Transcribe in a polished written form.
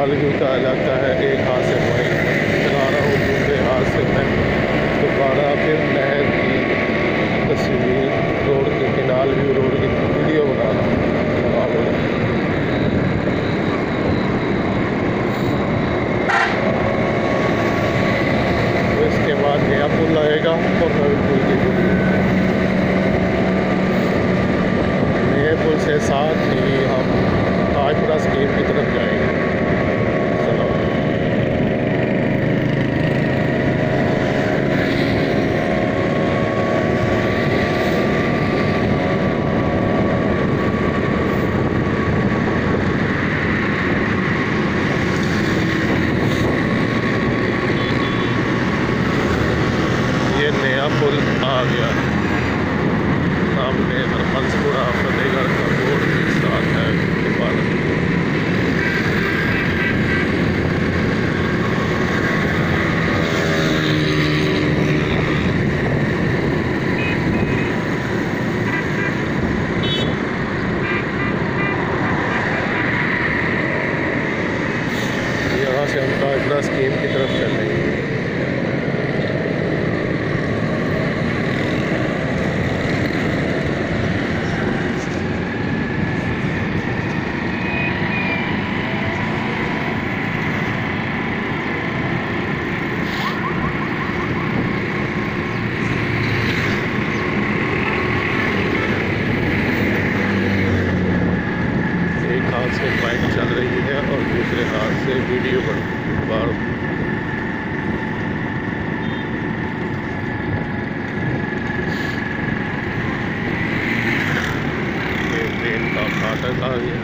Canal भी उतारा जाता है। एक हाथ से बाइक चला रहा हूँ, दूसरे हाथ से मैं दोबारा फिर नहर की तस्वीर, रोड के केनाल भी, रोड की वीडियो बना रहा हूँ। तो इसके बाद नया पुल लगेगा और नए पुल की वीडियो, नए पुल से साथ ही हम ताजपुरा स्कीम की तरफ जाएंगे। चलो ये नया पुल आ गया सामने, हरपंसपुरा फतेहगढ़ का बोर्ड के साथ है। यहाँ से हम ताजपुरा स्कीम की तरफ चल रहे हैं। एक हाथ से बाइक चल रही है और दूसरे हाथ से वीडियो बार ट्रेन का फाटक आ गया।